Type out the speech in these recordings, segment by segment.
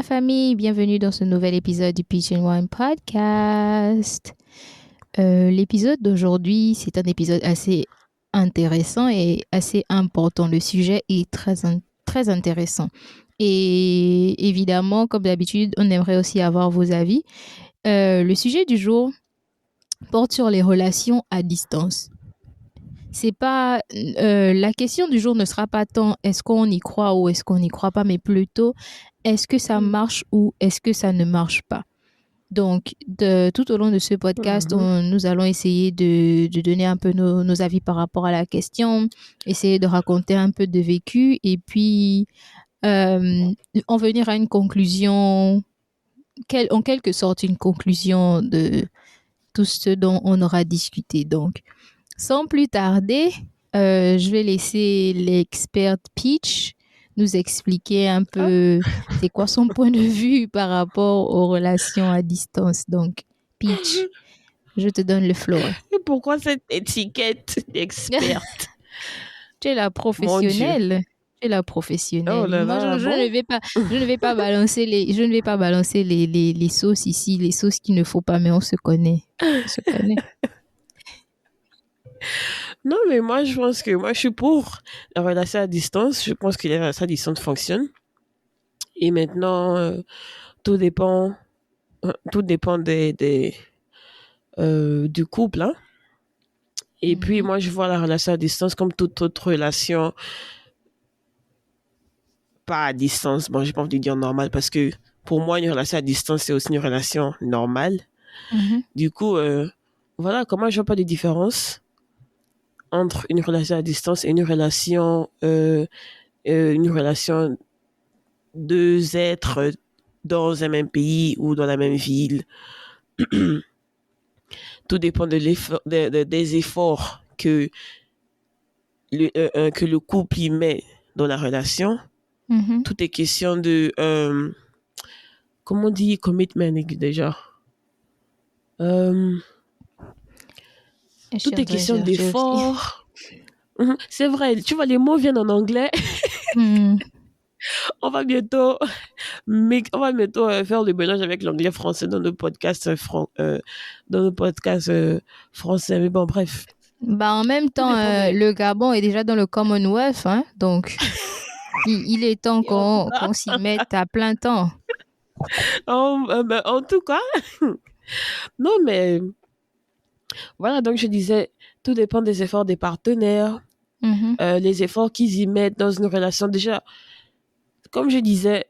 famille, bienvenue dans ce nouvel épisode du Peach and Wine Podcast. L'épisode d'aujourd'hui, c'est un épisode assez intéressant et assez important. Le sujet est très intéressant. Et évidemment, comme d'habitude, on aimerait aussi avoir vos avis. Le sujet du jour porte sur les relations à distance. C'est pas la question du jour ne sera pas tant est-ce qu'on y croit ou est-ce qu'on n'y croit pas, mais plutôt est-ce que ça marche ou est-ce que ça ne marche pas. Donc, tout au long de ce podcast, nous allons essayer de donner un peu nos avis par rapport à la question, essayer de raconter un peu de vécu et puis en venir à une conclusion, en quelque sorte une conclusion de tout ce dont on aura discuté. Donc, sans plus tarder, je vais laisser l'experte Peach nous expliquer un peu c'est quoi son point de vue par rapport aux relations à distance. Donc, Peach, je te donne le floor. Et pourquoi cette étiquette d'experte? Tu es la professionnelle. Tu es la professionnelle. Oh là Moi, là, je ne vais pas balancer les sauces ici, les sauces qu'il ne faut pas, mais on se connaît. On se connaît. Non, mais moi, je suis pour la relation à distance. Je pense que la relation à distance fonctionne. Et maintenant, tout dépend du couple, hein. Et puis, moi, je vois la relation à distance comme toute autre relation, pas à distance. Bon, j'ai pas envie de dire normale parce que pour moi, une relation à distance, c'est aussi une relation normale. Du coup, voilà, comment je vois pas de différence entre une relation à distance et une relation deux êtres dans un même pays ou dans la même ville. Tout dépend de des efforts que le couple y met dans la relation. Tout est question de comment on dit commitment déjà. Tout est question d'effort. C'est vrai, tu vois, les mots viennent en anglais. On va bientôt faire le mélange avec l'anglais français dans nos podcasts français. Mais bon, bref. Bah, en même temps, le Gabon est déjà dans le Commonwealth, hein, donc il est temps qu'on s'y mette à plein temps. En tout cas, non, mais voilà, donc je disais, tout dépend des efforts des partenaires, les efforts qu'ils y mettent dans une relation. Déjà, comme je disais,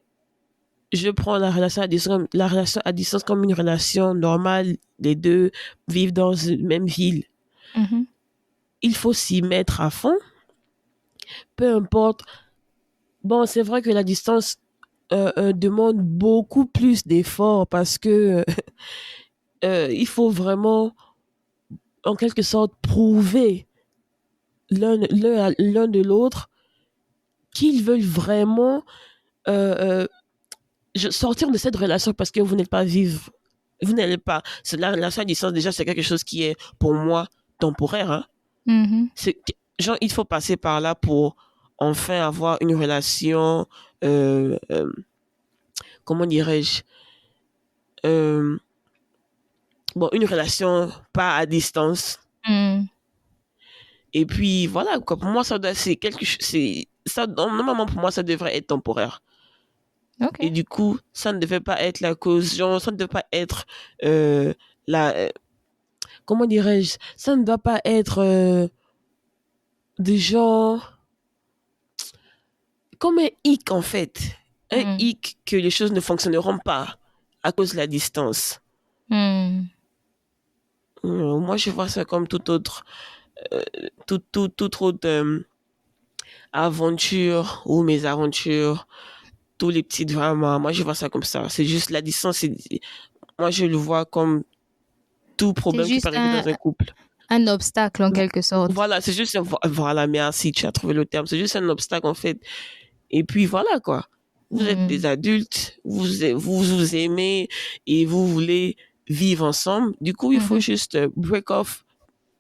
je prends la relation à distance comme une relation normale. Les deux vivent dans une même ville. Il faut s'y mettre à fond. Peu importe. Bon, c'est vrai que la distance demande beaucoup plus d'efforts parce que il faut vraiment, en quelque sorte, prouver l'un de l'autre qu'ils veulent vraiment sortir de cette relation parce que vous n'êtes pas vivre. Vous n'allez pas. La relation à distance, déjà, c'est quelque chose qui est, pour moi, temporaire. Hein. Genre, il faut passer par là pour enfin avoir une relation, comment dirais-je, bon, une relation pas à distance. Et puis, voilà, quoi. Pour moi, c'est quelque chose, normalement, pour moi, ça devrait être temporaire. Okay. Et du coup, ça ne devait pas être la cause, genre, ça ne devait pas être comment dirais-je, ça ne doit pas être des genre comme un hic en fait. Un hic que les choses ne fonctionneront pas à cause de la distance. Moi, je vois ça comme toute autre aventure ou mésaventures, tous les petits dramas. Moi, je vois ça comme ça. C'est juste la distance. Moi, je le vois comme tout problème qui peut arriver dans un couple. Un obstacle en quelque sorte. Voilà, c'est juste, voilà, merci, tu as trouvé le terme. C'est juste un obstacle en fait. Et puis voilà quoi. Vous êtes des adultes, vous aimez et vous voulez vivre ensemble. Du coup, il faut juste break off.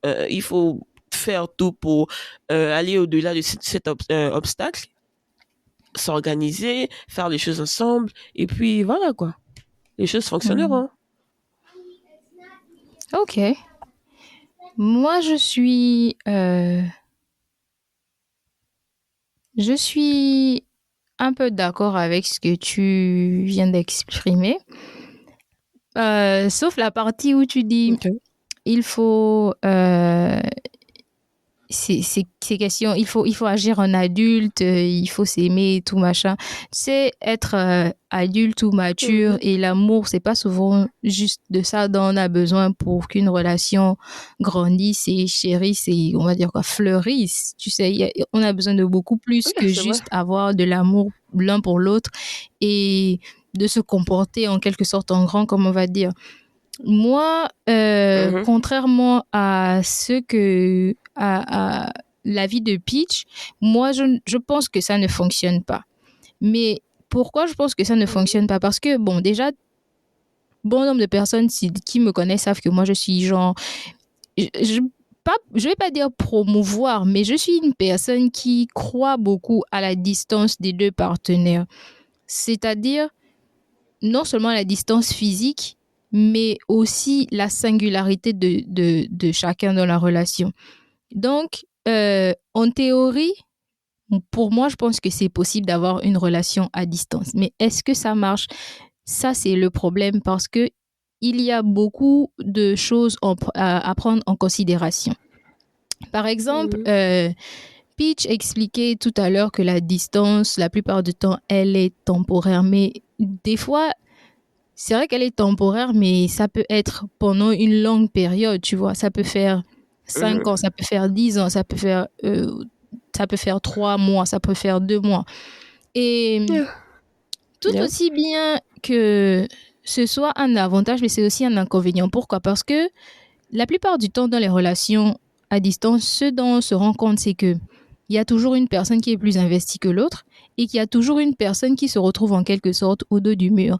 Il faut faire tout pour aller au-delà de cet obstacle. s'organiser, faire les choses ensemble, et puis voilà quoi. Les choses fonctionneront. Ok. Moi, je suis un peu d'accord avec ce que tu viens d'exprimer, sauf la partie où tu dis Okay. il faut ces questions, il faut agir en adulte, il faut s'aimer, tout machin. C'est être adulte ou mature et l'amour, c'est pas souvent juste de ça dont on a besoin pour qu'une relation grandisse et chérisse et on va dire quoi, fleurisse. Tu sais, on a besoin de beaucoup plus que C'est vrai. juste avoir de l'amour l'un pour l'autre et de se comporter en quelque sorte en grand, comme on va dire. Moi, contrairement à à l'avis de Peach, moi, je pense que ça ne fonctionne pas. Mais pourquoi je pense que ça ne fonctionne pas? Parce que, bon, déjà, bon nombre de personnes qui me connaissent savent que moi, je suis genre, je vais pas dire promouvoir, mais je suis une personne qui croit beaucoup à la distance des deux partenaires. C'est-à-dire, non seulement la distance physique, mais aussi la singularité de chacun dans la relation. Donc, en théorie, pour moi, je pense que c'est possible d'avoir une relation à distance. Mais est-ce que ça marche? Ça, c'est le problème parce que il y a beaucoup de choses à prendre en considération. Par exemple, Peach expliquait tout à l'heure que la distance, la plupart du temps, elle est temporaire. Mais des fois, c'est vrai qu'elle est temporaire, mais ça peut être pendant une longue période, tu vois. Ça peut faire 5 ans, ça peut faire 10 ans, ça peut faire 3 mois, ça peut faire 2 mois. Et tout aussi bien que ce soit un avantage, mais c'est aussi un inconvénient. Pourquoi? Parce que la plupart du temps, dans les relations à distance, ce dont on se rend compte, c'est que il y a toujours une personne qui est plus investie que l'autre et qu'il y a toujours une personne qui se retrouve en quelque sorte au dos du mur,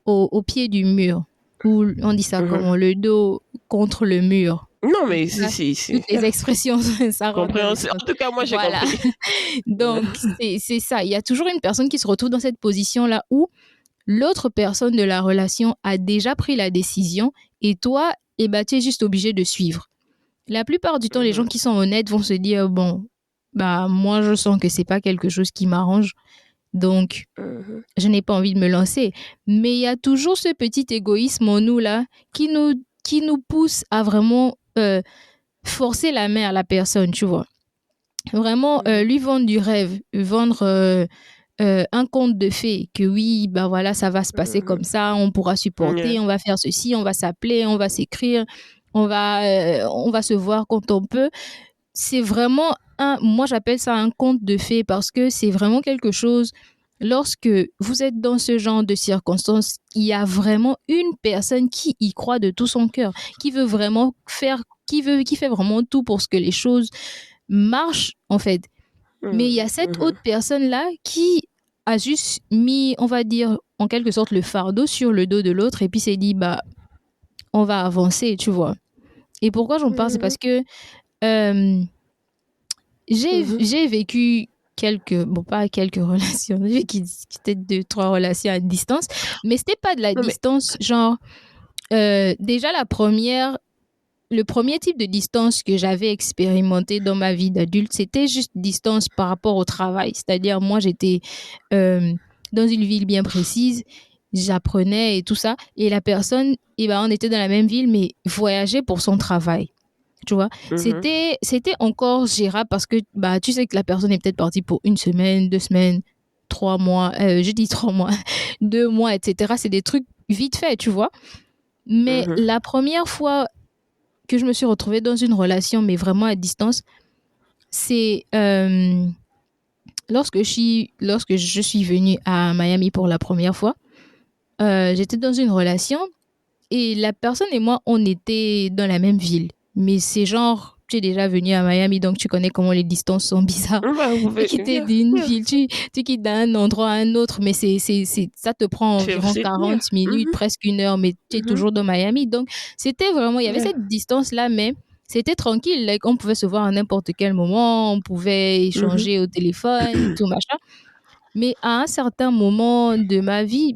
au pied du mur, ou on dit ça comment, le dos contre le mur. Non, mais Là, toutes les expressions, ça rentre dans le compréhensible. sens. En tout cas, moi, j'ai Voilà. compris. Donc, c'est ça. Il y a toujours une personne qui se retrouve dans cette position-là où l'autre personne de la relation a déjà pris la décision et toi, eh ben, tu es juste obligé de suivre. La plupart du temps, les gens qui sont honnêtes vont se dire, bon, bah, moi, je sens que c'est pas quelque chose qui m'arrange. Donc, je n'ai pas envie de me lancer. Mais il y a toujours ce petit égoïsme en nous, là, qui nous pousse à vraiment forcer la main à la personne, tu vois. Vraiment, lui vendre du rêve, vendre un conte de fées, que oui, bah voilà, ça va se passer comme ça, on pourra supporter, on va faire ceci, on va s'appeler, on va s'écrire, on va se voir quand on peut. C'est vraiment moi j'appelle ça un conte de fées parce que c'est vraiment quelque chose, lorsque vous êtes dans ce genre de circonstances, il y a vraiment une personne qui y croit de tout son cœur, qui veut vraiment qui fait vraiment tout pour ce que les choses marchent, en fait. Mais il y a cette autre personne-là qui a juste mis, on va dire, en quelque sorte, le fardeau sur le dos de l'autre et puis s'est dit, bah, on va avancer, tu vois. Et pourquoi j'en parle, c'est parce que j'ai vécu pas quelques relations, j'ai vécu peut-être 2-3 relations à distance, mais c'était pas de la distance, genre, déjà le premier type de distance que j'avais expérimenté dans ma vie d'adulte, c'était juste distance par rapport au travail. C'est-à-dire, moi, j'étais dans une ville bien précise, j'apprenais et tout ça, et la personne, eh ben, on était dans la même ville, mais voyageait pour son travail. Tu vois, c'était encore gérable parce que bah, tu sais que la personne est peut-être partie pour 1 semaine, 2 semaines, 3 mois, je dis 3 mois, 2 mois, etc. C'est des trucs vite faits, tu vois. Mais la première fois que je me suis retrouvée dans une relation, mais vraiment à distance, c'est lorsque je suis venue à Miami pour la première fois. J'étais dans une relation et la personne et moi, on était dans la même ville. Mais c'est genre, tu es déjà venu à Miami, donc tu connais comment les distances sont bizarres. Tu quittes d'une ville, tu quittes d'un endroit à un autre, mais ça te prend environ 40 minutes, presque 1 heure, mais tu es toujours dans Miami. Donc, c'était vraiment, il y avait cette distance-là, mais c'était tranquille. Like, on pouvait se voir à n'importe quel moment, on pouvait échanger au téléphone, tout machin. Mais à un certain moment de ma vie,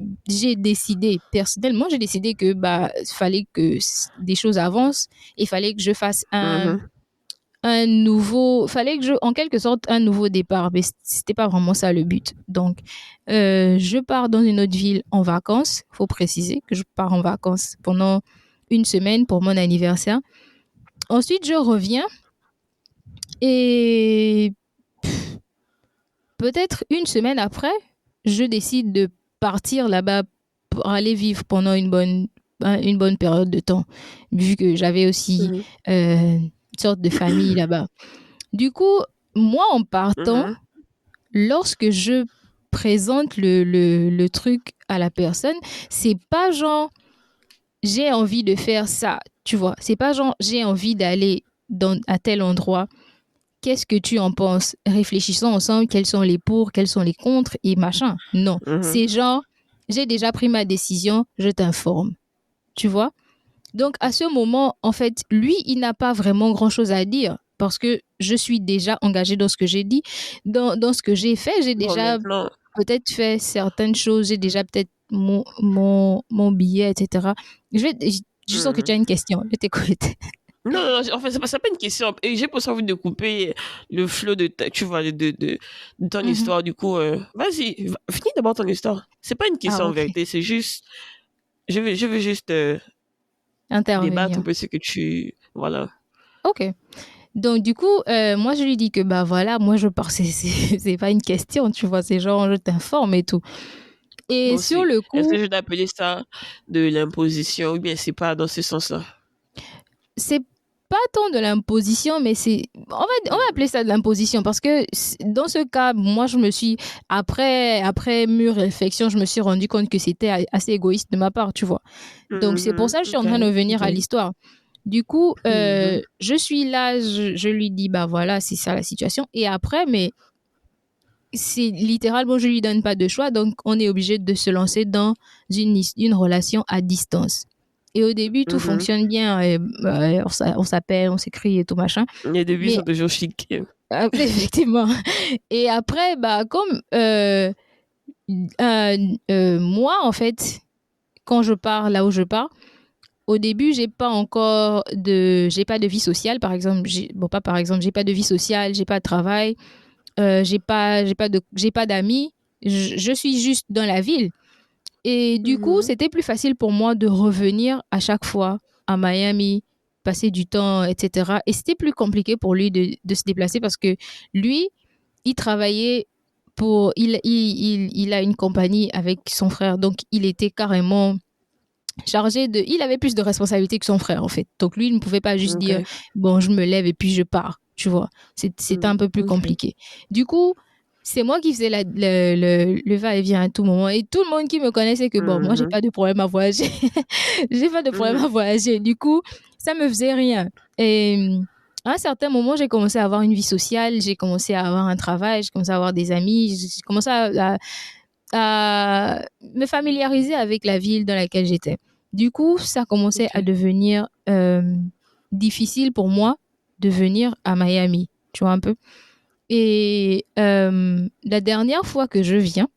personnellement, j'ai décidé que fallait que des choses avancent et fallait que je fasse fallait que en quelque sorte, un nouveau départ. Mais c'était pas vraiment ça le but. Donc, je pars dans une autre ville en vacances. Faut préciser que je pars en vacances pendant une semaine pour mon anniversaire. Ensuite, je reviens et peut-être une semaine après, je décide de partir là-bas pour aller vivre pendant une bonne période de temps, vu que j'avais aussi une sorte de famille là-bas. Du coup, moi, en partant, lorsque je présente le truc à la personne, c'est pas genre j'ai envie de faire ça, tu vois. C'est pas genre j'ai envie d'aller à tel endroit. Qu'est-ce que tu en penses? Réfléchissons ensemble, quels sont les pour, quels sont les contre et machin. Non, c'est genre j'ai déjà pris ma décision, je t'informe. Tu vois? Donc, à ce moment, en fait, lui, il n'a pas vraiment grand-chose à dire parce que je suis déjà engagée dans ce que j'ai dit. Dans ce que j'ai fait, j'ai déjà peut-être fait certaines choses. J'ai déjà peut-être mon billet, etc. Je sens que tu as une question. Je t'écoute. Non, en fait, c'est pas une question. Et j'ai pas envie de couper le flot de ton histoire. Du coup, vas-y, finis d'abord ton histoire. C'est pas une question en vérité, c'est juste... Je veux juste débattre un peu ce que tu... Voilà. Ok. Donc, du coup, moi, je lui dis que, voilà, moi, je pars, c'est pas une question, tu vois, c'est genre, je t'informe et tout. Et bon, sur le coup... Est-ce que je dois appeler ça de l'imposition ou bien c'est pas dans ce sens-là? C'est pas tant de l'imposition, mais on va appeler ça de l'imposition parce que dans ce cas, moi, je me suis, après mûre réflexion, je me suis rendu compte que c'était assez égoïste de ma part, tu vois. Donc, c'est pour ça que je suis en train de revenir à l'histoire. Du coup, je suis là, je lui dis, voilà, c'est ça la situation. Et après, mais c'est littéralement, je lui donne pas de choix, donc on est obligé de se lancer dans une relation à distance. Et au début, tout fonctionne bien. On s'appelle, on s'écrit et tout machin. Les débuts sont toujours chics. Effectivement. Et après, comme moi, en fait, quand je pars là où je pars, au début, j'ai pas de vie sociale, par exemple. J'ai pas de vie sociale, j'ai pas de travail, j'ai pas d'amis. Je suis juste dans la ville. Et du coup, c'était plus facile pour moi de revenir à chaque fois à Miami, passer du temps, etc. Et c'était plus compliqué pour lui de se déplacer parce que lui, il travaillait il a une compagnie avec son frère. Donc, il était carrément il avait plus de responsabilités que son frère, en fait. Donc, lui, il ne pouvait pas juste dire, bon, je me lève et puis je pars, tu vois. C'était un peu plus compliqué. Du coup, c'est moi qui faisais le va-et-vient à tout moment. Et tout le monde qui me connaissait que, bon, moi, j'ai pas de problème à voyager. J'ai pas de problème à voyager. Du coup, ça me faisait rien. Et à un certain moment, j'ai commencé à avoir une vie sociale, j'ai commencé à avoir un travail, j'ai commencé à avoir des amis, j'ai commencé à me familiariser avec la ville dans laquelle j'étais. Du coup, ça commençait à devenir difficile pour moi de venir à Miami, tu vois un peu. Et la dernière fois que je viens,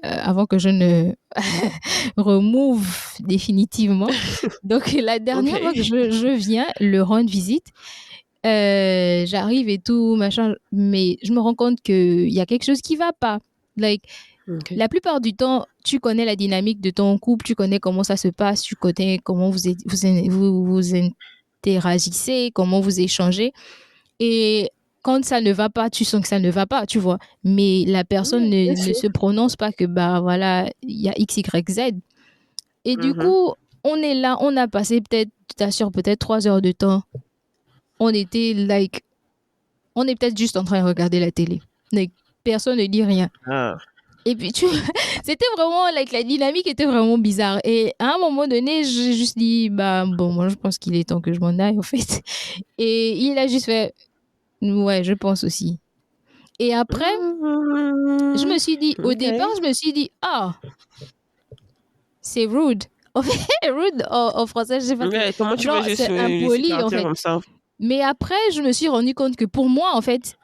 avant que je ne remove définitivement, donc la dernière fois que je viens le rendre visite, j'arrive et tout, machin, mais je me rends compte qu'il y a quelque chose qui va pas. La plupart du temps, tu connais la dynamique de ton couple, tu connais comment ça se passe, tu connais comment vous interagissez, comment vous échangez. Et quand ça ne va pas, tu sens que ça ne va pas, tu vois. Mais la personne ne se prononce pas que, voilà, il y a X, Y, Z. Et du coup, on est là, on a passé peut-être 3 heures de temps. On est peut-être juste en train de regarder la télé. Personne ne dit rien. Et puis, c'était vraiment, la dynamique était vraiment bizarre. Et à un moment donné, j'ai juste dit, moi, je pense qu'il est temps que je m'en aille, en fait. Et il a juste fait, ouais, je pense aussi. Et après, je me suis dit, au départ, je me suis dit, c'est rude. En fait, rude en français, je sais pas. Comment tu veux juste c'est impoli, en fait. Comme ça? Mais après, je me suis rendu compte que pour moi, en fait,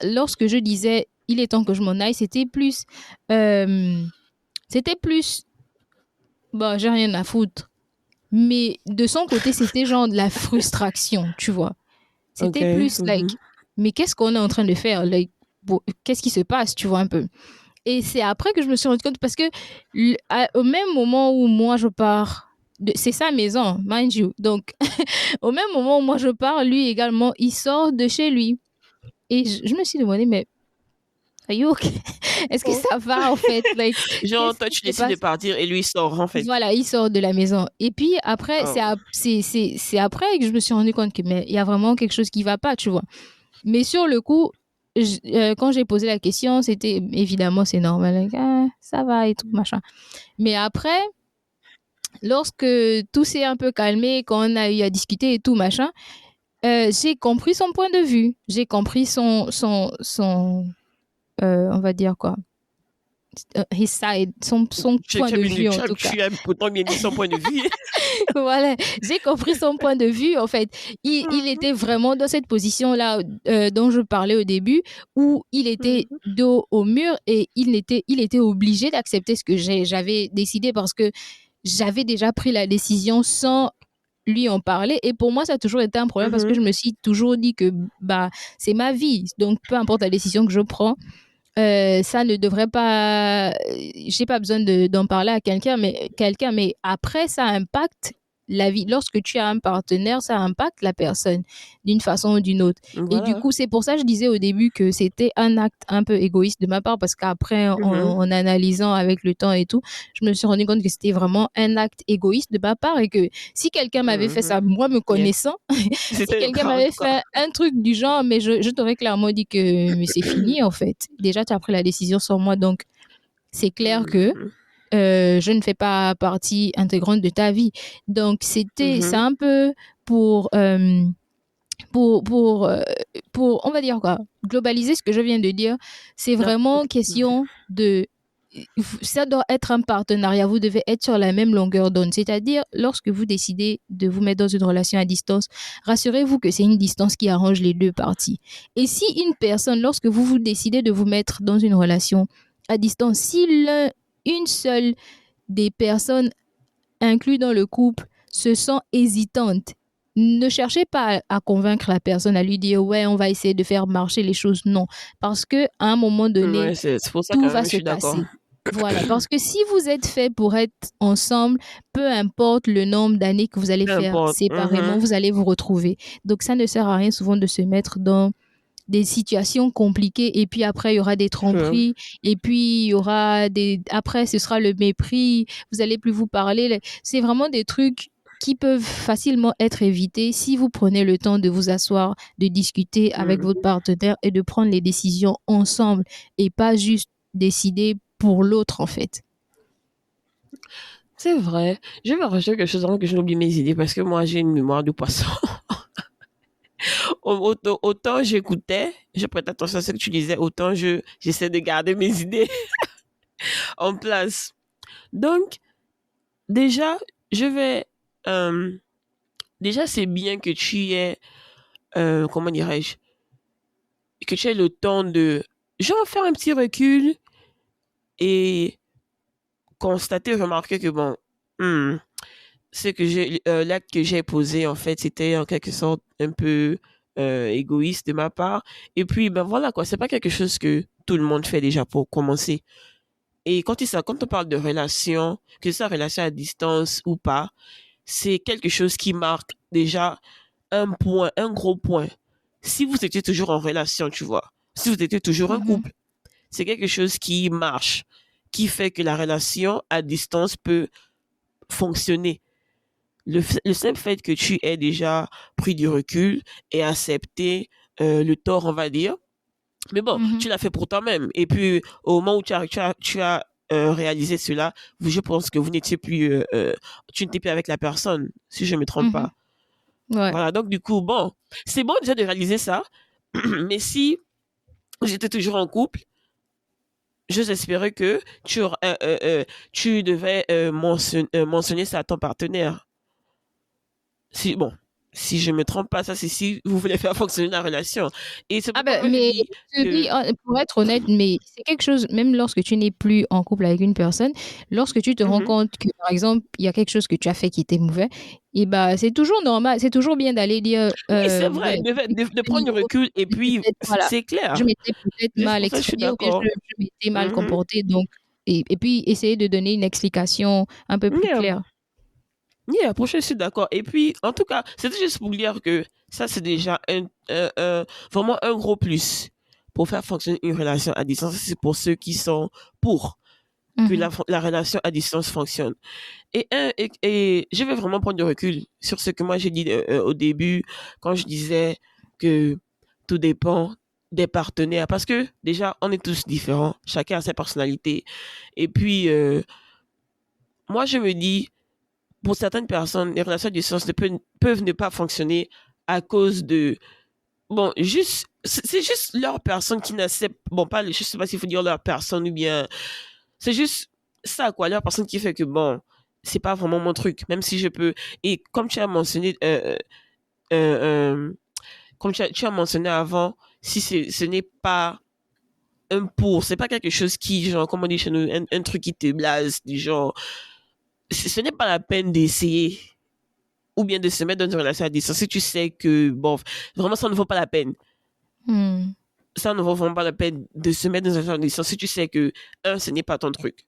lorsque je disais il est temps que je m'en aille, c'était plus, bon, j'ai rien à foutre. Mais de son côté, c'était genre de la frustration, tu vois. C'était plus like, mais qu'est-ce qu'on est en train de faire? Like, bon, qu'est-ce qui se passe, tu vois, un peu. Et c'est après que je me suis rendu compte, parce que au même moment où moi je pars, c'est sa maison, mind you. Donc, au même moment où moi je pars, lui également, il sort de chez lui. Et je me suis demandé, mais are you okay? Est-ce que ça va, en fait? Like, genre, toi, tu décides de partir et lui, il sort, en fait. Voilà, il sort de la maison. Et puis après, c'est après que je me suis rendu compte que mais il y a vraiment quelque chose qui va pas, tu vois. Mais sur le coup, quand j'ai posé la question, c'était évidemment c'est normal, like, ah, ça va et tout machin. Mais après, lorsque tout s'est un peu calmé, quand on a eu à discuter et tout machin, j'ai compris son point de vue. J'ai compris son on va dire quoi, his side, son point de vue en tout cas. Tu as pourtant bien dit son point de vue. Voilà, j'ai compris son point de vue. En fait, il était vraiment dans cette position-là dont je parlais au début, où il était dos au mur et il était obligé d'accepter ce que j'avais décidé, parce que j'avais déjà pris la décision sans lui en parler. Et pour moi, ça a toujours été un problème, parce que je me suis toujours dit que bah, c'est ma vie. Donc, peu importe la décision que je prends, ça ne devrait pas, j'ai pas besoin d'en parler à mais après ça impacte la vie. Lorsque tu as un partenaire, ça impacte la personne d'une façon ou d'une autre. Voilà. Et du coup, c'est pour ça que je disais au début que c'était un acte un peu égoïste de ma part, parce qu'après, en analysant avec le temps et tout, je me suis rendu compte que c'était vraiment un acte égoïste de ma part, et que si quelqu'un m'avait fait ça, moi me connaissant, si quelqu'un m'avait fait un truc du genre, mais je t'aurais clairement dit que mais c'est fini, en fait. Déjà, tu as pris la décision sans moi, donc c'est clair que je ne fais pas partie intégrante de ta vie. Donc, c'est un peu pour, on va dire quoi, globaliser ce que je viens de dire. C'est vraiment question de, ça doit être un partenariat. Vous devez être sur la même longueur d'onde. C'est-à-dire, lorsque vous décidez de vous mettre dans une relation à distance, rassurez-vous que c'est une distance qui arrange les deux parties. Et si une personne, lorsque vous décidez de vous mettre dans une relation à distance, si une seule des personnes incluses dans le couple se sent hésitante, ne cherchez pas à convaincre la personne, à lui dire ouais, on va essayer de faire marcher les choses. Non, parce que à un moment donné, tout va se passer. Voilà, parce que si vous êtes fait pour être ensemble, peu importe le nombre d'années que vous allez faire séparément, vous allez vous retrouver. Donc ça ne sert à rien souvent de se mettre dans des situations compliquées, et puis après il y aura des tromperies, et puis il y aura après ce sera le mépris, vous allez plus vous parler. C'est vraiment des trucs qui peuvent facilement être évités si vous prenez le temps de vous asseoir, de discuter avec votre partenaire et de prendre les décisions ensemble, et pas juste décider pour l'autre, en fait. C'est vrai. Je vais rajouter quelque chose avant que je n'oublie mes idées, parce que moi j'ai une mémoire de poisson. Autant j'écoutais, je prêtais attention à ce que tu disais, autant j'essaie de garder mes idées en place. Donc, déjà, déjà, c'est bien que tu aies, comment dirais-je, que tu aies le temps de, genre, faire un petit recul et constater, remarquer que, bon, l'acte que j'ai posé, en fait, c'était en quelque sorte un peu égoïste de ma part. Et puis, ben voilà, quoi, c'est pas quelque chose que tout le monde fait déjà pour commencer. Et quand on parle de relation, que ce soit relation à distance ou pas, c'est quelque chose qui marque déjà un gros point. Si vous étiez toujours en relation, tu vois, si vous étiez toujours un couple, c'est quelque chose qui marche, qui fait que la relation à distance peut fonctionner. Le simple fait que tu aies déjà pris du recul et accepté le tort, on va dire, mais bon, tu l'as fait pour toi-même. Et puis, au moment où tu as réalisé cela, je pense que vous n'étiez plus, tu n'étais plus avec la personne, si je ne me trompe pas. Ouais. Voilà, donc du coup, bon, c'est bon déjà de réaliser ça, mais si j'étais toujours en couple, j'ose espérer que tu devais mentionner ça à ton partenaire. Si je me trompe pas, ça c'est si vous voulez faire fonctionner la relation. Et c'est pourquoi moi je mais dis que... pour être honnête, mais c'est quelque chose, même lorsque tu n'es plus en couple avec une personne, lorsque tu te rends Mhm. compte que, par exemple, il y a quelque chose que tu as fait qui était mauvais, et bah, c'est toujours normal, c'est toujours bien d'aller dire, Oui, c'est vrai, ouais, de ce prendre du niveau, recul et puis voilà, c'est je clair. m'étais peut-être mal Pour ça, je suis exprimée ou bien d'accord. je m'étais mal Mhm. comportée, donc, et puis essayer de donner une explication un peu plus Yeah. claire. Yeah, pour ça, je suis d'accord. Et puis, en tout cas, c'était juste pour dire que ça, c'est déjà vraiment un gros plus pour faire fonctionner une relation à distance. C'est pour ceux qui sont pour que Mhm. la relation à distance fonctionne. Et je vais vraiment prendre du recul sur ce que moi j'ai dit au début, quand je disais que tout dépend des partenaires. Parce que déjà, on est tous différents. Chacun a sa personnalité. Et puis, moi, je me dis, pour certaines personnes, les relations à distance peuvent ne pas fonctionner à cause de... Bon, juste... C'est juste leur personne qui n'accepte... Bon, pas, je sais pas s'il faut dire leur personne ou bien... C'est juste ça, quoi. Leur personne qui fait que, bon, c'est pas vraiment mon truc, même si je peux... Et comme tu as mentionné... euh, comme tu as mentionné avant, si ce n'est pas un pour, c'est pas quelque chose qui, genre, comme on dit chez nous, un truc qui te blase, du genre, ce n'est pas la peine d'essayer ou bien de se mettre dans une relation à distance si tu sais que, bon, vraiment, ça ne vaut pas la peine. Hmm. Ça ne vaut vraiment pas la peine de se mettre dans une relation à distance si tu sais que, un, ce n'est pas ton truc.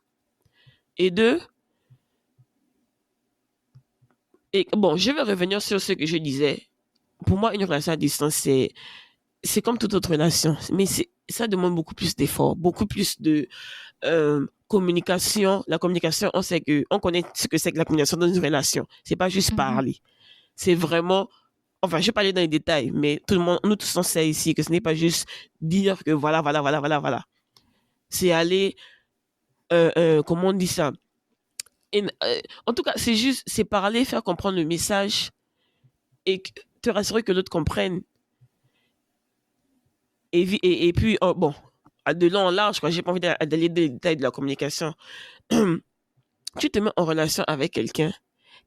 Et deux, et bon, je vais revenir sur ce que je disais. Pour moi, une relation à distance, c'est comme toute autre relation, mais ça demande beaucoup plus d'efforts, beaucoup plus de communication. La communication, on connaît ce que c'est que la communication dans une relation. C'est pas juste Mhm. parler. C'est vraiment, enfin, je vais pas aller dans les détails, mais tout le monde, nous tous on sait ici que ce n'est pas juste dire que voilà, voilà, voilà, voilà, voilà. C'est aller, comment on dit ça? En tout cas, c'est parler, faire comprendre le message et te rassurer que l'autre comprenne. Et puis, bon, de long en large, quoi, j'ai pas envie d'aller dans les détails de la communication. Tu te mets en relation avec quelqu'un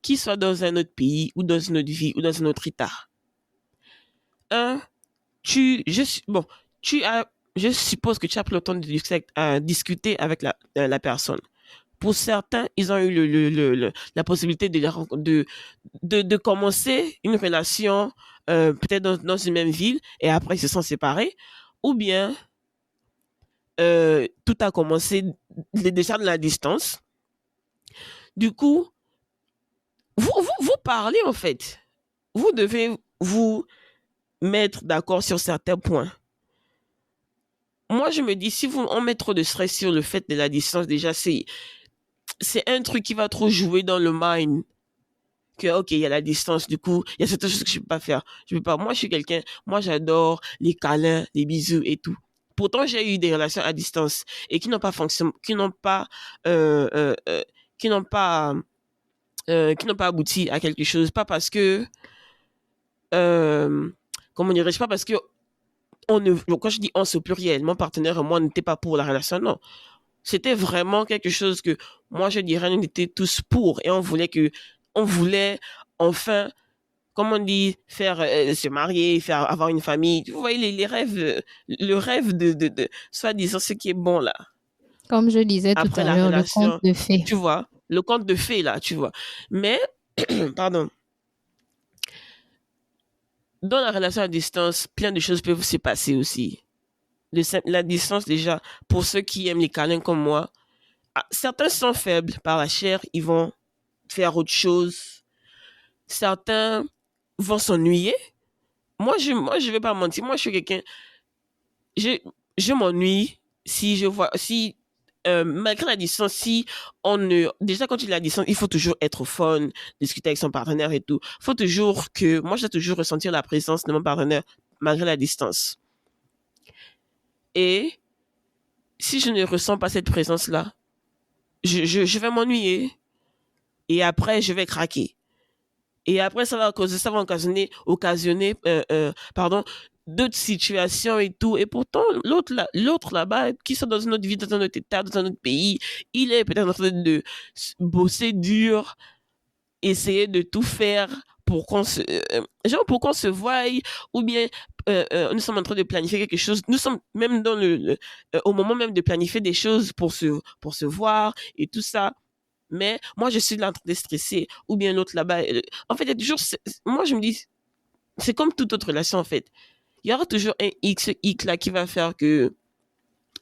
qui soit dans un autre pays ou dans une autre vie ou dans un autre état. Un, bon, je suppose que tu as pris le temps de discuter avec la personne. Pour certains, ils ont eu la possibilité de commencer une relation peut-être dans une même ville et après ils se sont séparés. Ou bien tout a commencé déjà de la distance. Du coup, vous parlez en fait. Vous devez vous mettre d'accord sur certains points. Moi, je me dis, si on met trop de stress sur le fait de la distance, déjà, c'est un truc qui va trop jouer dans le mind. Que, ok, il y a la distance, du coup, il y a certaines choses que je peux pas faire. Je peux pas. Moi, je suis quelqu'un, moi, j'adore les câlins, les bisous et tout. Pourtant, j'ai eu des relations à distance et qui n'ont pas fonctionné, euh, euh, euh, qui n'ont pas, qui n'ont pas abouti à quelque chose. Pas parce que, euh, comment dirais-je, pas parce que quand je dis on, c'est au pluriel, mon partenaire et moi n'était pas pour la relation, non. C'était vraiment quelque chose que moi, je dirais, on était tous pour et on voulait enfin, comme on dit, faire se marier, avoir une famille. Vous voyez les rêves, le rêve de soi-disant ce qui est bon là. Comme je disais tout Après à la l'heure, le conte relation, de fées. tu vois, le conte de fées là, tu vois. Mais, pardon, dans la relation à distance, plein de choses peuvent se passer aussi. La distance déjà, pour ceux qui aiment les câlins comme moi, certains sont faibles par la chair, ils vont faire autre chose. Certains vont s'ennuyer. Je vais pas mentir. Moi, je suis quelqu'un, je, je m'ennuie si, malgré la distance, si déjà quand il y a la distance, il faut toujours être au fun, discuter avec son partenaire et tout. Moi, je dois toujours ressentir la présence de mon partenaire malgré la distance. Et si je ne ressens pas cette présence-là, je vais m'ennuyer. Et après, je vais craquer. Et après, ça va occasionner, pardon, d'autres situations et tout. Et pourtant, l'autre là-bas, qui sont dans une autre vie, dans un autre état, dans un autre pays, il est peut-être en train de bosser dur, essayer de tout faire pour qu'on se voie, ou bien nous sommes en train de planifier quelque chose. Nous sommes même au moment même de planifier des choses pour se voir et tout ça. Mais moi, je suis là en train de stresser, ou bien l'autre là-bas. En fait, il y a toujours, moi, je me dis, c'est comme toute autre relation, en fait. Il y aura toujours un X là qui va faire que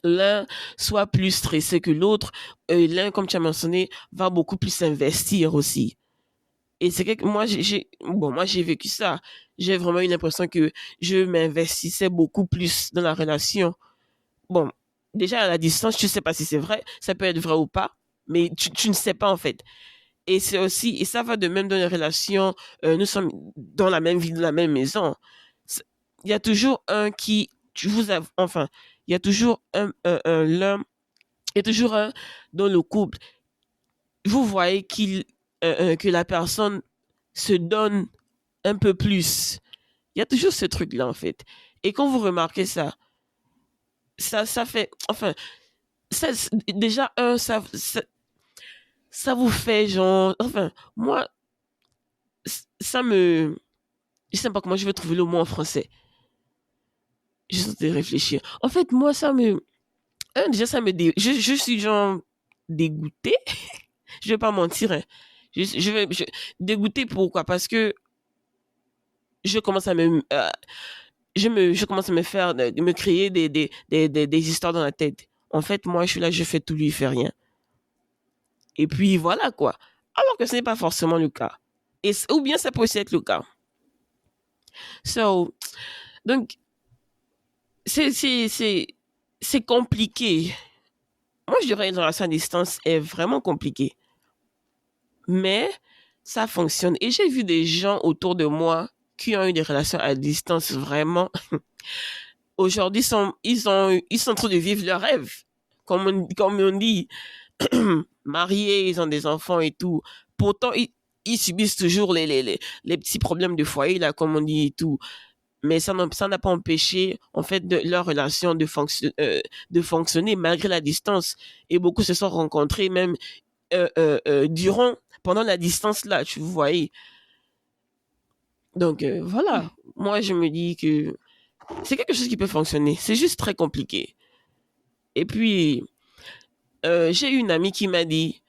l'un soit plus stressé que l'autre. L'un, comme tu as mentionné, va beaucoup plus s'investir aussi. Et c'est que moi, j'ai vécu ça. J'ai vraiment eu l'impression que je m'investissais beaucoup plus dans la relation. Bon, déjà à la distance, tu sais pas si c'est vrai. Ça peut être vrai ou pas, mais tu ne sais pas, en fait. Et c'est aussi, et ça va de même dans les relations, nous sommes dans la même ville, dans la même maison. Il y a toujours un qui, enfin, il y a toujours l'un, il y a toujours un dans le couple. Vous voyez que la personne se donne un peu plus. Il y a toujours ce truc-là, en fait. Et quand vous remarquez ça, ça fait, enfin, déjà, ça vous fait genre, enfin, moi, je sais pas comment je vais trouver le mot en français. Je suis en train de réfléchir. En fait, moi, déjà, je suis genre dégoûtée. Je vais pas mentir, hein. Dégoûtée, pourquoi? Parce que je commence à je commence à me créer des histoires dans la tête. En fait, moi, je suis là, je fais tout, lui, il fait rien. Et puis, voilà, quoi. Alors que ce n'est pas forcément le cas. Ou bien ça peut aussi être le cas. Donc, c'est compliqué. Moi, je dirais que une relation à distance est vraiment compliquée. Mais ça fonctionne. Et j'ai vu des gens autour de moi qui ont eu des relations à distance vraiment. Aujourd'hui, ils sont en train de vivre leur rêve. Comme on dit, mariés, ils ont des enfants et tout. Pourtant, ils subissent toujours les petits problèmes de foyer, là, comme on dit et tout. Mais ça n'a pas empêché, en fait, leur relation de fonctionner malgré la distance. Et beaucoup se sont rencontrés même pendant la distance là, tu voyais. Donc voilà, moi je me dis que c'est quelque chose qui peut fonctionner. C'est juste très compliqué. Et puis, j'ai une amie qui m'a dit,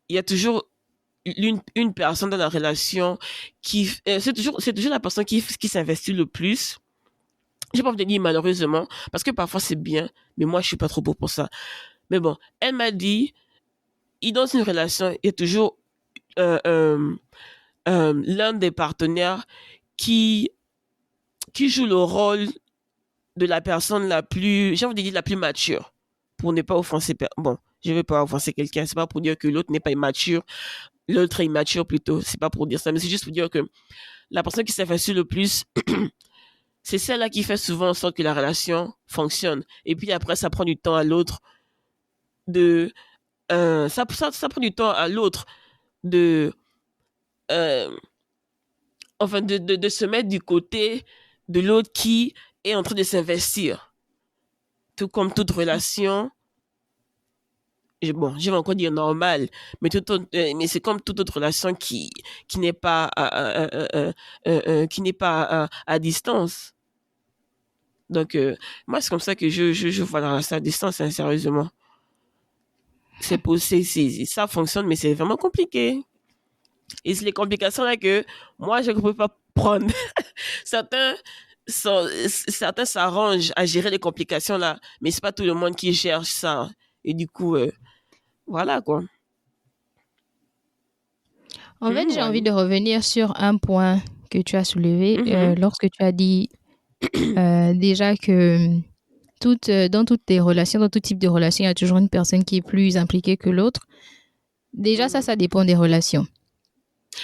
il y a toujours une personne dans la relation c'est toujours la personne qui s'investit le plus. J'ai pas envie de dire malheureusement, parce que parfois c'est bien, mais moi je suis pas trop pour ça. Mais bon, elle m'a dit, dans une relation, il y a toujours l'un des partenaires qui joue le rôle de la personne la plus, j'ai envie de dire la plus mature, pour ne pas offenser, bon, je vais pas offenser quelqu'un, c'est pas pour dire que l'autre n'est pas immature, l'autre est immature plutôt, c'est pas pour dire ça, mais c'est juste pour dire que la personne qui s'investit le plus, c'est celle-là qui fait souvent en sorte que la relation fonctionne. Et puis après, ça prend du temps à l'autre ça prend du temps à l'autre de, euh, enfin, de se mettre du côté de l'autre qui est en train de s'investir. Tout comme toute relation, bon, je vais encore dire normal, mais c'est comme toute autre relation qui n'est pas à distance. Donc, moi, c'est comme ça que je vois la relation à distance, hein, sérieusement. Ça fonctionne, mais c'est vraiment compliqué. Et c'est les complications là que moi, je ne peux pas prendre. Certains s'arrangent à gérer les complications là, mais c'est pas tout le monde qui cherche ça. Et du coup, voilà quoi. En fait, j'ai envie de revenir sur un point que tu as soulevé lorsque tu as dit déjà que dans toutes tes relations, dans tout type de relation, il y a toujours une personne qui est plus impliquée que l'autre. Déjà, ça dépend des relations.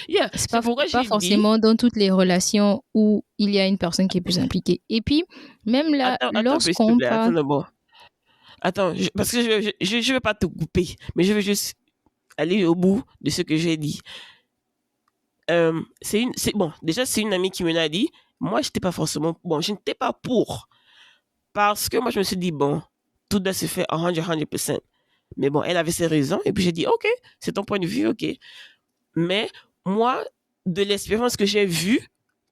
Yeah, c'est pas forcément dans toutes les relations où il y a une personne qui est plus impliquée. Et puis, même là, lorsqu'on parle... Attends, parce que je vais pas te couper, mais je veux juste aller au bout de ce que j'ai dit. Déjà, c'est une amie qui me l'a dit. Moi, je n'étais pas pour. Parce que moi, je me suis dit, bon, tout doit se faire 100%. Mais bon, elle avait ses raisons. Et puis, j'ai dit, OK, c'est ton point de vue, OK. Mais moi, de l'expérience que j'ai vue,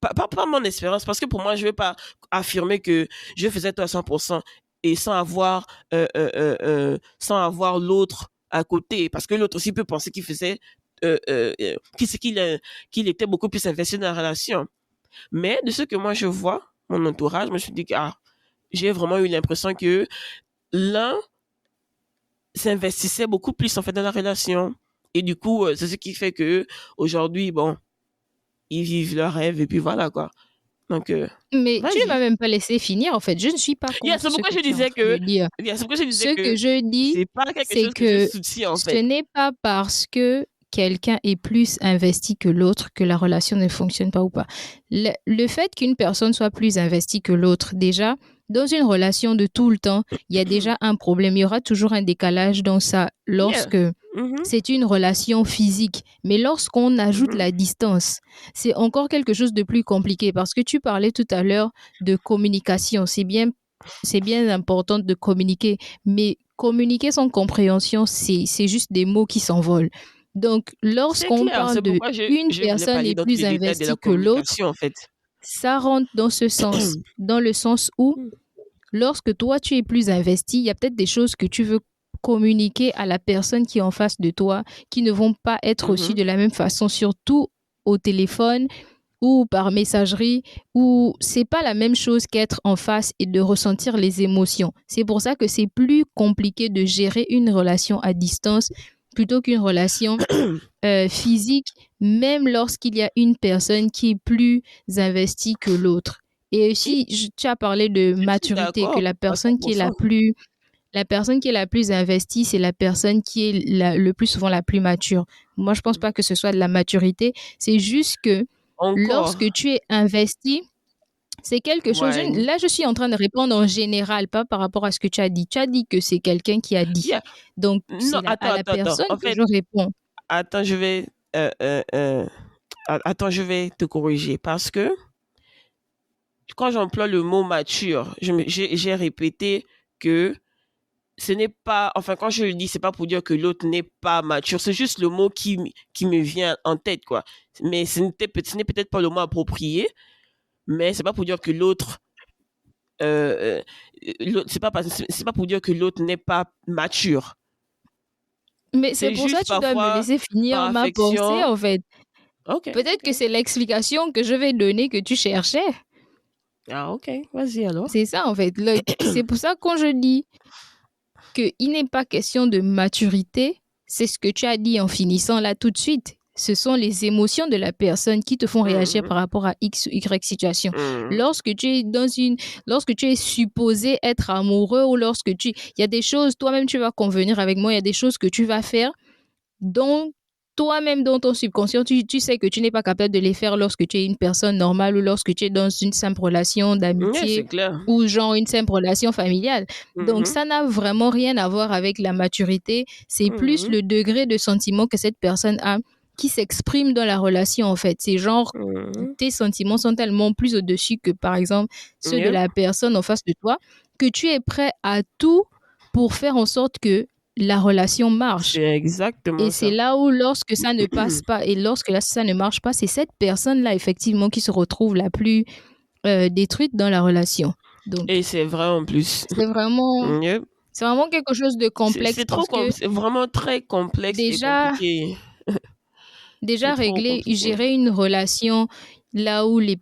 pas mon expérience, parce que pour moi, je ne vais pas affirmer que je faisais tout à 100% et sans avoir l'autre à côté, parce que l'autre aussi peut penser qu'il faisait qu'il était beaucoup plus investi dans la relation. Mais de ce que moi je vois, mon entourage, je me suis dit que j'ai vraiment eu l'impression que l'un s'investissait beaucoup plus en fait dans la relation. Et du coup, c'est ce qui fait que aujourd'hui, bon, ils vivent leur rêve et puis voilà quoi. Donc, Mais tu ne vas-y. m'as même pas laissé finir en fait. Je ne suis pas Yeah, contre c'est ce pourquoi que je tu es en disais train de que, dire. c'est pourquoi je disais Ce que que je dis, c'est pas quelque c'est chose que je que soutiens en ce fait. n'est pas parce que quelqu'un est plus investi que l'autre que la relation ne fonctionne pas ou pas. Le fait qu'une personne soit plus investie que l'autre, déjà, dans une relation de tout le temps, il y a déjà un problème. Il y aura toujours un décalage dans ça Yeah. lorsque Mhm. c'est une relation physique. Mais lorsqu'on ajoute Mhm. la distance, c'est encore quelque chose de plus compliqué parce que tu parlais tout à l'heure de communication. C'est bien important de communiquer, mais communiquer sans compréhension, c'est juste des mots qui s'envolent. Donc, C'est lorsqu'on clair, parle c'est de pourquoi une je voulais personne parler est dans tous plus les détails de la investie que l'autre, communication en fait. ça rentre dans ce sens, dans le sens où lorsque toi tu es plus investi, il y a peut-être des choses que tu veux communiquer à la personne qui est en face de toi qui ne vont pas être reçues Mhm. de la même façon, surtout au téléphone ou par messagerie, où c'est pas la même chose qu'être en face et de ressentir les émotions. C'est pour ça que c'est plus compliqué de gérer une relation à distance plutôt qu'une relation physique, même lorsqu'il y a une personne qui est plus investie que l'autre. Et Et aussi, tu as parlé de je suis maturité, que d'accord à 100%. la personne qui est la plus investie, c'est la personne qui est le plus souvent la plus mature. Moi, je pense pas que ce soit de la maturité. C'est juste que Encore. lorsque tu es investi, c'est quelque chose. Ouais. Là, je suis en train de répondre en général, pas par rapport à ce que tu as dit. Tu as dit que c'est quelqu'un qui a dit. Yeah. Donc, Non, c'est à la attends. personne En que fait, je réponds. attends, attends, je vais te corriger parce que quand j'emploie le mot mature, j'ai répété que ce n'est pas, enfin, quand je le dis, c'est pas pour dire que l'autre n'est pas mature. C'est juste le mot qui me vient en tête, quoi. Mais ce n'est peut-être pas le mot approprié, mais c'est pas pour dire que c'est pas pour dire que l'autre n'est pas mature. Mais c'est C'est pour ça juste que tu dois me parfois laisser par finir ma pensée, affection. en fait. Ok, Peut-être ok. que c'est l'explication que je vais donner que tu cherchais. Ah, ok. Vas-y alors. C'est ça, en fait. C'est pour ça que quand je dis qu'il n'est pas question de maturité, c'est ce que tu as dit en finissant là tout de suite. Ce sont les émotions de la personne qui te font réagir Mhm, par rapport à X ou Y situation. mhm, Lorsque tu es lorsque tu es supposé être amoureux ou il y a des choses, toi-même tu vas convenir avec moi, il y a des choses que tu vas faire dont toi-même, dans ton subconscient, tu sais que tu n'es pas capable de les faire lorsque tu es une personne normale ou lorsque tu es dans une simple relation ouais, c'est d'amitié clair. ou genre une simple relation familiale. Donc, Mhm, ça n'a vraiment rien à voir avec la maturité. C'est plus mhm, le degré de sentiment que cette personne a qui s'exprime dans la relation, en fait. C'est genre, mhm. tes sentiments sont tellement plus au-dessus que, par exemple, ceux de Yeah, la personne en face de toi, que tu es prêt à tout pour faire en sorte que la relation marche. c'est Et exactement c'est ça. là où, lorsque ça ne passe pas et lorsque là, ça ne marche pas, c'est cette personne-là, effectivement, qui se retrouve la plus détruite dans la relation. Donc, Et c'est vrai en plus. c'est vraiment, Yeah. c'est vraiment quelque chose de complexe C'est trop, parce que c'est vraiment très complexe et déjà, compliqué. C'est déjà trop régler, compliqué. gérer une relation là où les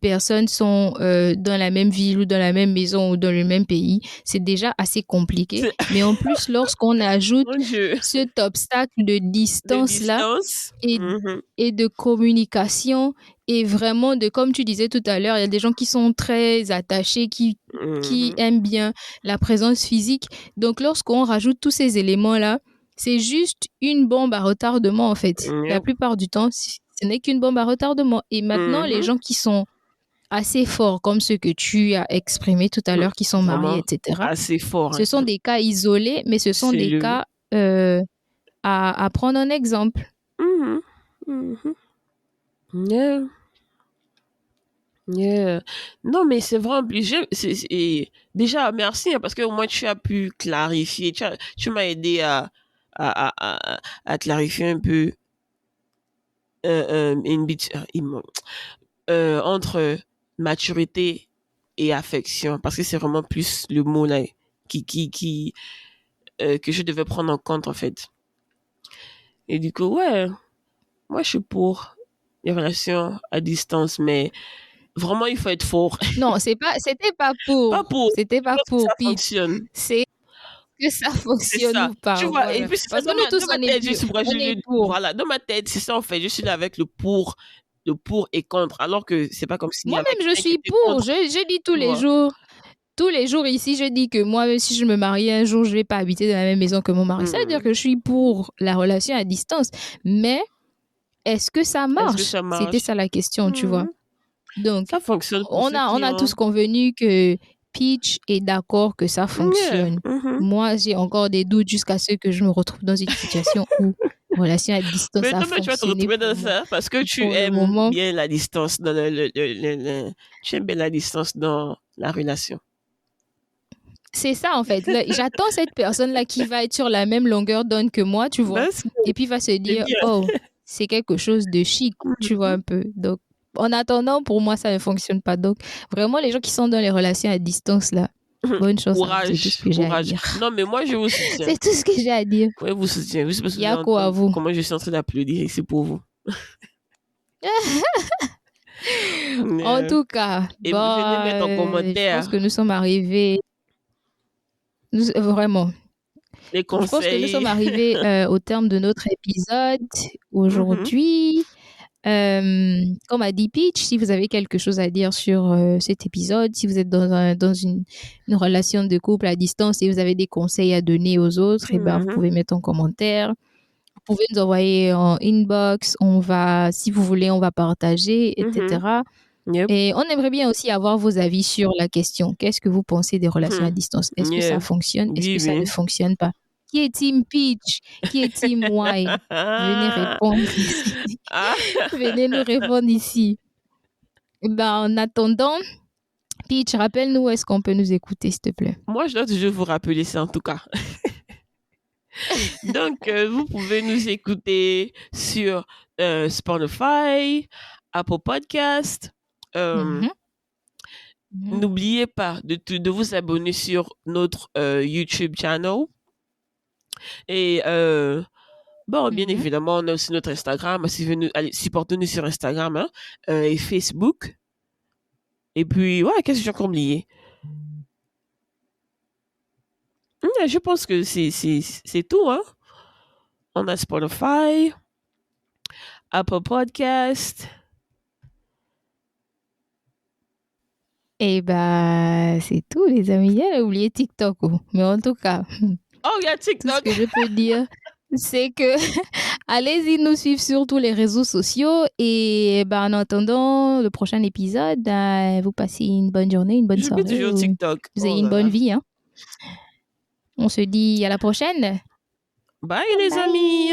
personnes sont dans la même ville ou dans la même maison ou dans le même pays, c'est déjà assez compliqué. C'est- Mais en plus, lorsqu'on ajoute Mon Dieu. cet obstacle de De distance-là, distance. et, Mhm, et de communication et vraiment de, comme tu disais tout à l'heure, il y a des gens qui sont très attachés, qui mhm. aiment bien la présence physique. Donc, lorsqu'on rajoute tous ces éléments-là, c'est juste une bombe à retardement, en fait. La Yep. plupart du temps, ce n'est qu'une bombe à retardement. Et maintenant, les Mhm. gens qui sont assez forts, comme ceux que tu as exprimés tout à l'heure, qui sont mariés, Vraiment etc., assez fort, ce hein. sont des cas isolés, mais ce sont C'est des le. cas à prendre en exemple. Mhm, mhm. Yeah. Yeah. Non, mais c'est vraiment obligé. Déjà, merci, hein, parce que au moins tu as pu clarifier. Tu m'as aidé à clarifier un peu entre maturité et affection, parce que c'est vraiment plus le mot là que je devais prendre en compte en fait. Et du coup, ouais, moi je suis pour les relations à distance, mais vraiment il faut être fort. Non, c'était pas pour. Pas pour. C'était pas pour. Ça Puis fonctionne. c'est que ça fonctionne ça. ou pas. Tu vois, Voilà. et puis Parce que nous tous, dans ma tête, on est pour. Voilà, dans ma tête, c'est ça en fait. Je suis là avec le pour et contre, alors que c'est pas comme s'il y avait Moi-même, je suis pour. Je dis tous les jours. Tous les jours ici, je dis que moi, même si je me marie un jour, je vais pas habiter dans la même maison que mon mari. Ça veut dire que je suis pour la relation à distance. Mais est-ce que ça marche? C'était ça la question, tu vois. Donc, ça fonctionne pour on a tous convenu que Peach est d'accord que ça fonctionne. Moi, j'ai encore des doutes jusqu'à ce que je me retrouve dans une situation où relation à distance mais a toi, tu vas te retrouver dans ça parce que tu aimes bien la distance dans tu aimes bien la distance dans la relation. C'est ça, en fait. J'attends cette personne-là qui va être sur la même longueur d'onde que moi, tu vois. Et puis va se dire, oh, c'est quelque chose de chic, tu vois, un peu. Donc, en attendant, pour moi, ça ne fonctionne pas. Donc, vraiment, les gens qui sont dans les relations à distance, là, bonne chance. C'est tout ce que j'ai à dire. Non, mais moi, je vous soutiens. C'est tout ce que j'ai à dire. Oui, vous soutiens. Il y a quoi à vous? Comment je suis en train d'applaudir ici pour vous. En tout cas, et venez mettre en commentaire. Je pense que nous sommes arrivés... Vraiment. Les conseils. Je pense que nous sommes arrivés au terme de notre épisode aujourd'hui. Comme a dit Peach, si vous avez quelque chose à dire sur cet épisode, si vous êtes dans une relation de couple à distance et vous avez des conseils à donner aux autres, vous pouvez mettre en commentaire. Vous pouvez nous envoyer en inbox. Si vous voulez, on va partager, etc. Et on aimerait bien aussi avoir vos avis sur la question. Qu'est-ce que vous pensez des relations à distance? Est-ce que ça fonctionne? Est-ce que ça ne fonctionne pas? Qui est Team Peach? Qui est Team Y? Venez répondre ici. Venez nous répondre ici. En attendant, Peach, rappelle-nous où est-ce qu'on peut nous écouter, s'il te plaît. Moi, je dois toujours vous rappeler ça, en tout cas. Donc, vous pouvez nous écouter sur Spotify, Apple Podcast. N'oubliez pas de vous abonner sur notre YouTube channel. Et bien évidemment, on a aussi notre Instagram. Si vous venez, allez, supportez-nous sur Instagram et Facebook. Et puis, qu'est-ce que j'ai encore oublié? Je pense que c'est tout, hein. On a Spotify, Apple Podcast. Et c'est tout, les amis. Il a oublié TikTok. Mais en tout cas, il y a TikTok. Tout ce que je peux dire, c'est que allez-y nous suivre sur tous les réseaux sociaux. Et en attendant le prochain épisode, vous passez une bonne journée, une bonne soirée. Toujours TikTok. Vous ayez une bonne vie. Hein. On se dit à la prochaine. Bye les amis.